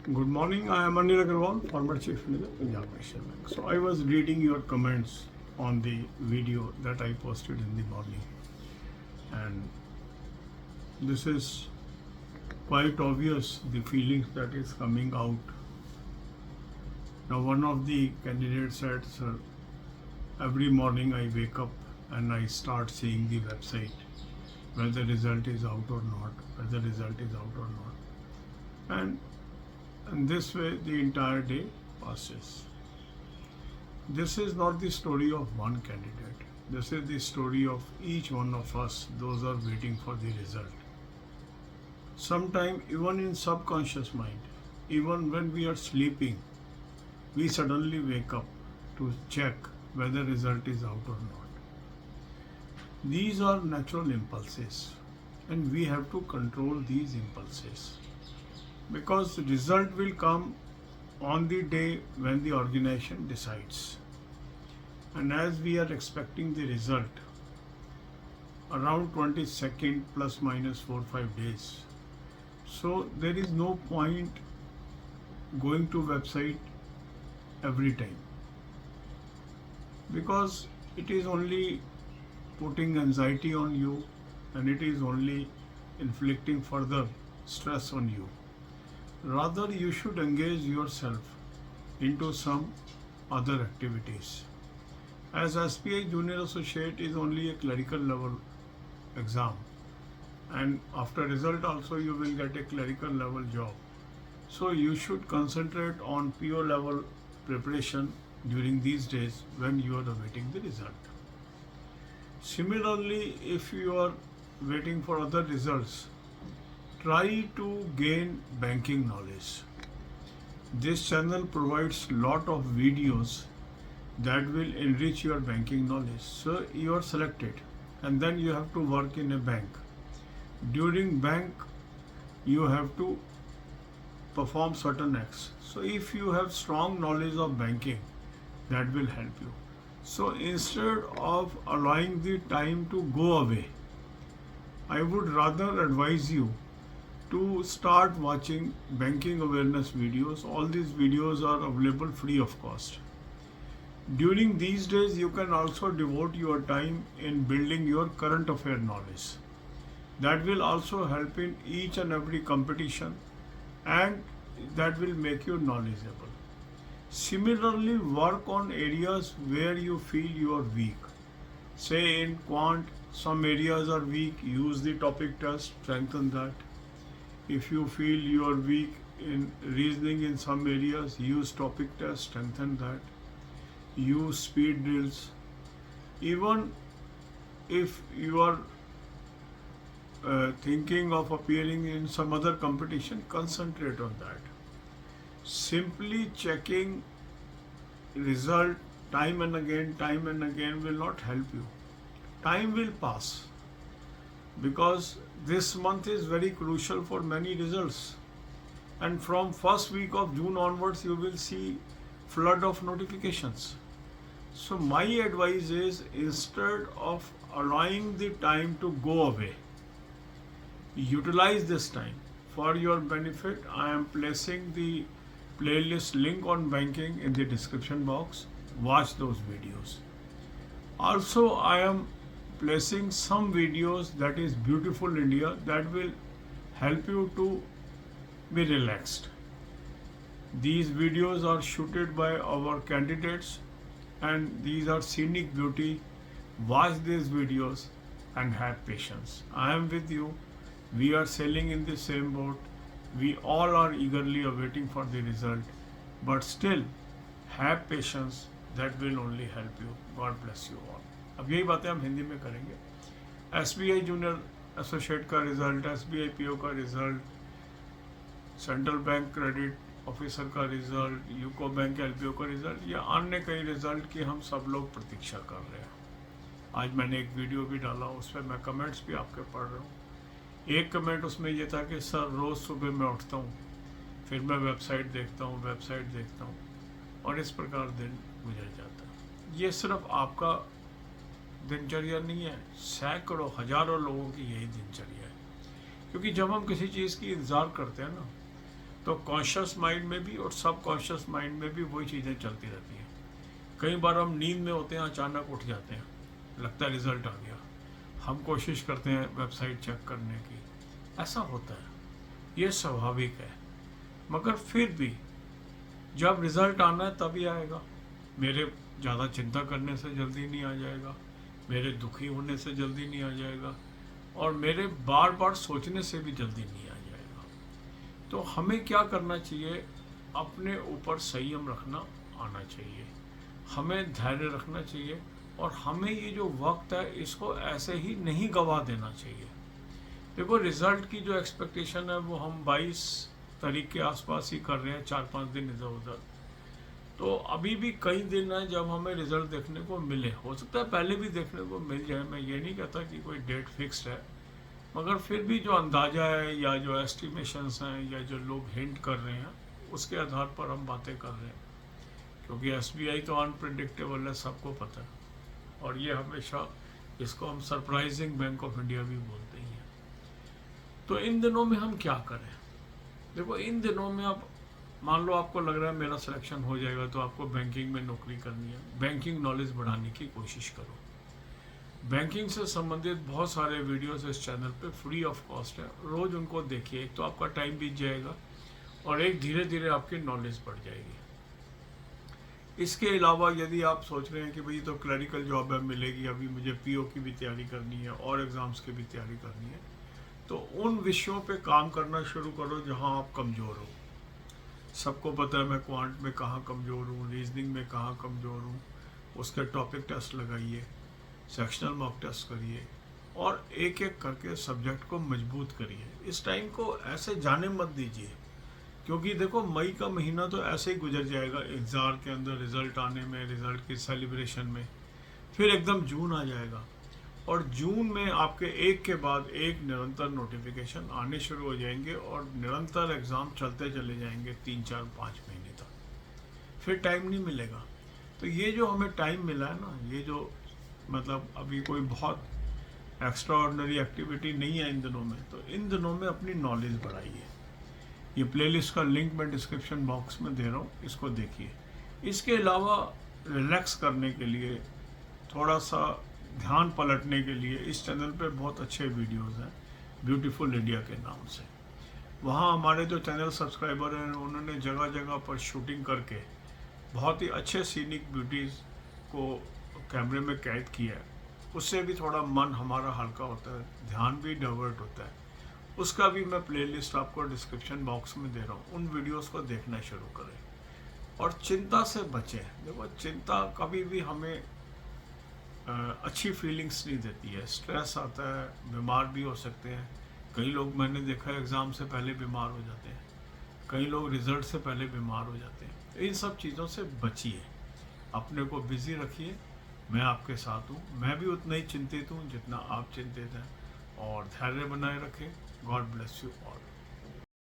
Good morning. I am Anil Agarwal, former Chief Minister, Punjab National Bank. So I was reading your comments on the video that I posted in the morning, and this is quite obvious the feelings that is coming out. Now, one of the candidates said, "Sir, every morning I wake up and I start seeing the website, whether result is out or not, whether result is out or not, and this way the entire day passes." This is not the story of one candidate. This is the story of each one of us, those are waiting for the result. Sometime even in subconscious mind, even when we are sleeping, we suddenly wake up to check whether result is out or not. These are natural impulses, and we have to control these impulses, because the result will come on the day when the organization decides. And as we are expecting the result around 22nd plus minus 4-5 days, so there is no point going to website every time, because it is only putting anxiety on you, and it is only inflicting further stress on you. Rather, you should engage yourself into some other activities. As SBI Junior Associate is only a clerical level exam, and after result also you will get a clerical level job. So you should concentrate on PO level preparation during these days when you are awaiting the result. Similarly, if you are waiting for other results, try to gain banking knowledge. This channel provides lot of videos that will enrich your banking knowledge. So you are selected, and then you have to work in a bank. During bank, you have to perform certain acts. So if you have strong knowledge of banking, that will help you. So instead of allowing the time to go away, I would rather advise you to start watching banking awareness videos. All these videos are available free of cost. During these days, you can also devote your time in building your current affair knowledge. That will also help in each and every competition, and that will make you knowledgeable. Similarly, work on areas where you feel you are weak. Say in quant, some areas are weak, use the topic test, strengthen that. If you feel you are weak in reasoning in some areas, use topic test, strengthen that. Use speed drills. Even if you are thinking of appearing in some other competition, concentrate on that. Simply checking result time and again will not help you. Time will pass, because this month is very crucial for many results, and from first week of June onwards you will see flood of notifications. So my advice is, instead of allowing the time to go away, utilize this time for your benefit. I am placing the playlist link on banking in the description box. Watch those videos. Also, I am placing some videos that is Beautiful India, that will help you to be relaxed. These videos are shooted by our candidates, and these are scenic beauty. Watch these videos and have patience. I am with you. We are sailing in the same boat. We all are eagerly awaiting for the result, but still have patience. That will only help you. God bless you all. अब यही बातें हम हिंदी में करेंगे. SBI junior associate का result, SBI PO का result, central bank credit officer का result, UCO bank LPO का रिजल्ट, या अन्य कई रिजल्ट की हम सब लोग प्रतीक्षा कर रहे हैं. आज मैंने एक वीडियो भी डाला, उस पर मैं कमेंट्स भी आपके पढ़ रहा हूँ. एक कमेंट उसमें ये था कि सर, रोज़ सुबह मैं उठता हूँ, फिर मैं वेबसाइट देखता हूँ और इस प्रकार दिन गुजर जाता है. ये सिर्फ आपका दिनचर्या नहीं है, सैकड़ों हजारों लोगों की यही दिनचर्या है. क्योंकि जब हम किसी चीज़ की इंतज़ार करते हैं ना, तो कॉन्शियस माइंड में भी और सब कॉन्शियस माइंड में भी वही चीज़ें चलती रहती हैं। कई बार हम नींद में होते हैं, अचानक उठ जाते हैं, लगता है रिजल्ट आ गया, हम कोशिश करते हैं वेबसाइट चेक करने की, ऐसा होता है, ये स्वाभाविक है। मगर फिर भी जब रिजल्ट आना है तभी आएगा। मेरे ज़्यादा चिंता करने से जल्दी नहीं आ जाएगा, मेरे दुखी होने से जल्दी नहीं आ जाएगा, और मेरे बार बार सोचने से भी जल्दी नहीं आ जाएगा। तो हमें क्या करना चाहिए, अपने ऊपर संयम रखना आना चाहिए, हमें धैर्य रखना चाहिए, और हमें ये जो वक्त है इसको ऐसे ही नहीं गवा देना चाहिए। देखो, रिज़ल्ट की जो एक्सपेक्टेशन है वो हम 22 तारीख के आसपास ही कर रहे हैं, 4-5 दिन इधर उधर। तो अभी भी कई दिन हैं जब हमें रिज़ल्ट देखने को मिले, हो सकता है पहले भी देखने को मिल जाए, मैं ये नहीं कहता कि कोई डेट फिक्स्ड है, मगर फिर भी जो अंदाज़ा है या जो एस्टिमेशंस हैं या जो लोग हिंट कर रहे हैं उसके आधार पर हम बातें कर रहे हैं। क्योंकि SBI तो अनप्रिडिक्टेबल है, सबको पता है, और ये हमेशा, इसको हम सरप्राइजिंग बैंक ऑफ इंडिया भी बोलते ही हैं। तो इन दिनों में हम क्या करें? देखो, इन दिनों में आप मान लो आपको लग रहा है मेरा सिलेक्शन हो जाएगा, तो आपको बैंकिंग में नौकरी करनी है, बैंकिंग नॉलेज बढ़ाने की कोशिश करो। बैंकिंग से संबंधित बहुत सारे वीडियोस इस चैनल पे फ्री ऑफ कॉस्ट है, रोज़ उनको देखिए। एक तो आपका टाइम बीत जाएगा, और एक धीरे धीरे आपकी नॉलेज बढ़ जाएगी। इसके अलावा यदि आप सोच रहे हैं कि भाई तो क्लरिकल जॉब है, मिलेगी, अभी मुझे PO की भी तैयारी करनी है और एग्ज़ाम्स की भी तैयारी करनी है, तो उन विषयों पे काम करना शुरू करो जहां आप कमज़ोर हो। सबको पता है मैं क्वांट में कहाँ कमज़ोर हूँ, रीजनिंग में कहाँ कमज़ोर हूँ। उसके टॉपिक टेस्ट लगाइए, सेक्शनल मॉक टेस्ट करिए, और एक एक करके सब्जेक्ट को मजबूत करिए। इस टाइम को ऐसे जाने मत दीजिए, क्योंकि देखो मई का महीना तो ऐसे ही गुजर जाएगा, एग्ज़ाम के अंदर रिज़ल्ट आने में, रिज़ल्ट की सेलिब्रेशन में, फिर एकदम जून आ जाएगा, और जून में आपके एक के बाद एक निरंतर नोटिफिकेशन आने शुरू हो जाएंगे, और निरंतर एग्ज़ाम चलते चले जाएंगे 3-4-5 महीने तक, फिर टाइम नहीं मिलेगा। तो ये जो हमें टाइम मिला है ना, ये जो मतलब अभी कोई बहुत एक्स्ट्रा ऑर्डिनरी एक्टिविटी नहीं है इन दिनों में, तो इन दिनों में अपनी नॉलेज बढ़ाइए। ये प्लेलिस्ट का लिंक मैं डिस्क्रिप्शन बॉक्स में दे रहा हूँ, इसको देखिए। इसके अलावा रिलैक्स करने के लिए, थोड़ा सा ध्यान पलटने के लिए इस चैनल पे बहुत अच्छे वीडियोस हैं, ब्यूटीफुल इंडिया के नाम से। वहाँ हमारे जो चैनल सब्सक्राइबर हैं उन्होंने जगह जगह पर शूटिंग करके बहुत ही अच्छे सीनिक ब्यूटीज़ को कैमरे में कैद किया है। उससे भी थोड़ा मन हमारा हल्का होता है, ध्यान भी डाइवर्ट होता है। उसका भी मैं प्लेलिस्ट आपको डिस्क्रिप्शन बॉक्स में दे रहा हूँ, उन वीडियोस को देखना शुरू करें, और चिंता से बचें। देखो, चिंता कभी भी हमें अच्छी फीलिंग्स नहीं देती है, स्ट्रेस आता है, बीमार भी हो सकते हैं। कई लोग मैंने देखा है एग्ज़ाम से पहले बीमार हो जाते हैं, कई लोग रिज़ल्ट से पहले बीमार हो जाते हैं। इन सब चीज़ों से बचिए, अपने को बिज़ी रखिए। मैं आपके साथ हूँ, मैं भी उतना ही चिंतित हूँ जितना आप चिंतित हैं, और धैर्य बनाए रखें। God bless you all.